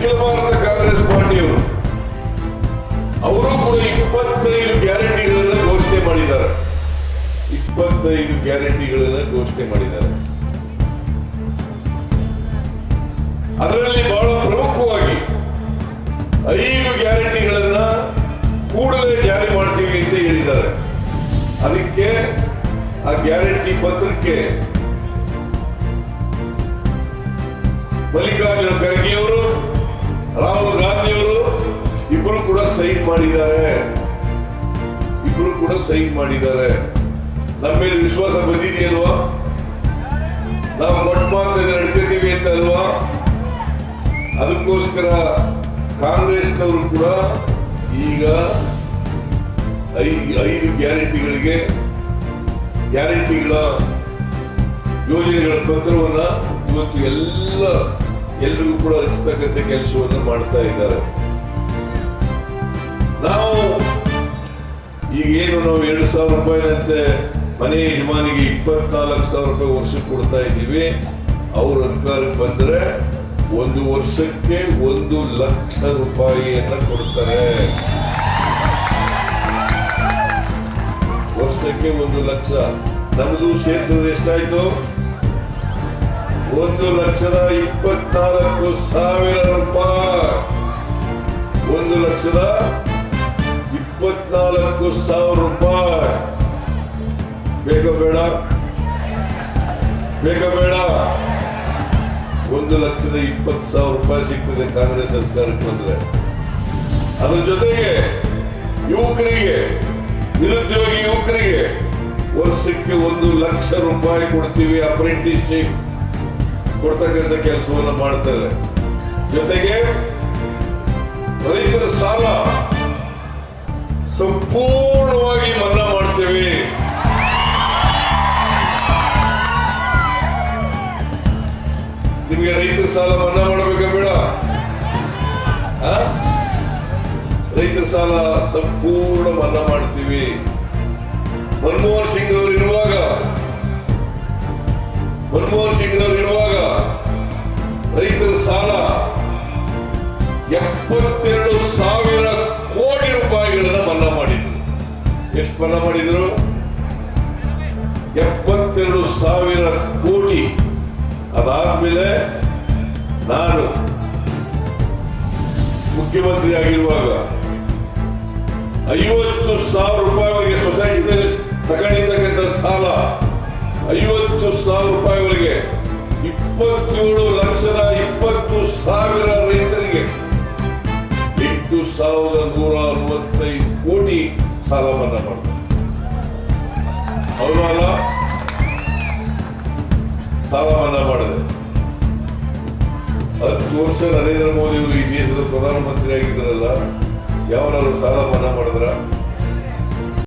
ಅಖಿಲ ಭಾರತ ಕಾಂಗ್ರೆಸ್ ಪಾರ್ಟಿಯವರು ಅವರು ಕೂಡ 25 ಗ್ಯಾರಂಟಿಗಳನ್ನು ಘೋಷಣೆ ಮಾಡಿದ್ದಾರೆ. 25 ಗ್ಯಾರಂಟಿಗಳನ್ನು ಘೋಷಣೆ ಮಾಡಿದ್ದಾರೆ. ಅದರಲ್ಲಿ ಬಹಳ ಪ್ರಮುಖವಾಗಿ 5 ಗ್ಯಾರಂಟಿಗಳನ್ನ ಕೂಡಲೇ ಜಾರಿ ಮಾಡ್ತೀವಿ ಅಂತ ಹೇಳಿದ್ದಾರೆ. ಅದಕ್ಕೆ ಆ ಗ್ಯಾರಂಟಿ ಪತ್ರಕ್ಕೆ ಮಲ್ಲಿಕಾರ್ಜುನ ಖರ್ಗೆ ಅವರು, ರಾಹುಲ್ ಗಾಂಧಿ ಅವರು ಇಬ್ಬರು ಕೂಡ ಸೈನ್ ಮಾಡಿದ್ದಾರೆ. ನಮ್ಮ ಮೇಲೆ ವಿಶ್ವಾಸ ಬಂದಿದೆಯಲ್ವಾ? ನಾವು ಕೊಟ್ಟ ಮಾತನ್ನ ನಡ್ಕೊತೀವಿ ಅಂತ ಅಲ್ವಾ? ಅದಕ್ಕೋಸ್ಕರ ಕಾಂಗ್ರೆಸ್ನವರು ಕೂಡ ಈಗ 5 ಗ್ಯಾರಂಟಿಗಳ ಯೋಜನೆಗಳ ಪತ್ರವನ್ನ ಇವತ್ತು ಎಲ್ರಿಗೂ ಕೂಡ ಹಂಚತಕ್ಕಂಥ ಕೆಲಸವನ್ನು ಮಾಡ್ತಾ ಇದ್ದಾರೆ. ನಾವು ಈಗೇನು ನಾವು 2,000 ರೂಪಾಯಿನಂತೆ ಮನೆ ಯಜಮಾನಿಗೆ 24,000 ರೂಪಾಯಿ ವರ್ಷಕ್ಕೆ ಕೊಡ್ತಾ ಇದ್ದೀವಿ. ಅವ್ರ ಅಧಿಕಾರಕ್ಕೆ ಬಂದ್ರೆ 1 ವರ್ಷಕ್ಕೆ 1 ಲಕ್ಷ ರೂಪಾಯಿಯನ್ನ ಕೊಡ್ತಾರೆ. ವರ್ಷಕ್ಕೆ 1 ಲಕ್ಷ. ನಮ್ದು ಸೇರಿಸಿದ್ರೆ ಎಷ್ಟಾಯ್ತು? 1,24,000 ರೂಪಾಯಿ. 1,24,000 ರೂಪಾಯಿ. ಬೇಗ ಬೇಡ? 1,20,000 ರೂಪಾಯಿ ಸಿಗ್ತದೆ ಕಾಂಗ್ರೆಸ್ ಸರ್ಕಾರಕ್ಕೆ ಬಂದ್ರೆ. ಅದ್ರ ಜೊತೆಗೆ ಯುವಕರಿಗೆ, ನಿರುದ್ಯೋಗಿ ಯುವಕರಿಗೆ ವರ್ಷಕ್ಕೆ 1 ಲಕ್ಷ ರೂಪಾಯಿ ಕೊಡ್ತೀವಿ. ಅಪ್ರೆಂಟಿಸ್ಶಿಪ್ ಕೊಡ್ತಕ್ಕಂಥ ಕೆಲಸವನ್ನು ಮಾಡ್ತಾರೆ. ಜೊತೆಗೆ ರೈತರ ಸಾಲ ಸಂಪೂರ್ಣವಾಗಿ ಮನ್ನಾ ಮಾಡ್ತೇವೆ. ನಿಮಗೆ ರೈತರ ಸಾಲ ಮನ್ನಾ ಮಾಡಬೇಕಾ ಬೇಡ? ರೈತರ ಸಾಲ ಸಂಪೂರ್ಣ ಮನ್ನಾ ಮಾಡ್ತೀವಿ. ಮನಮೋಹನ್ ಸಿಂಗ್ ಅವರು ಇರುವಾಗ ರೈತರ ಸಾಲ 72,000 ಕೋಟಿ ರೂಪಾಯಿಗಳನ್ನ ಮನ್ನಾ ಮಾಡಿದ್ರು. ಎಷ್ಟು ಮನ್ನಾ ಮಾಡಿದ್ರು? 72,000 ಕೋಟಿ. ಅದಾದ್ಮೇಲೆ ನಾನು ಮುಖ್ಯಮಂತ್ರಿ ಆಗಿರುವಾಗ 50,000 ರೂಪಾಯಿವರೆಗೆ ಸೊಸೈಟಿನಲ್ಲಿ ತಗೊಂಡಿರ್ತಕ್ಕಂಥ ಸಾಲ 50,000 ರೂಪಾಯಿವರೆಗೆ 27,20,000 ರೈತರಿಗೆ 8,165 ಕೋಟಿ ಸಾಲ ಮನ್ನಾ ಮಾಡಿದೆ. ಹೌದಲ್ಲ? ಸಾಲ ಮನ್ನಾ ಮಾಡಿದೆ. 10 ವರ್ಷ ನರೇಂದ್ರ ಮೋದಿ ಅವರು ಈ ದೇಶದ ಪ್ರಧಾನಮಂತ್ರಿ ಆಗಿದ್ರಲ್ಲ, ಯಾವನಾದ್ರು ಸಾಲ ಮನ್ನಾ ಮಾಡಿದ್ರ?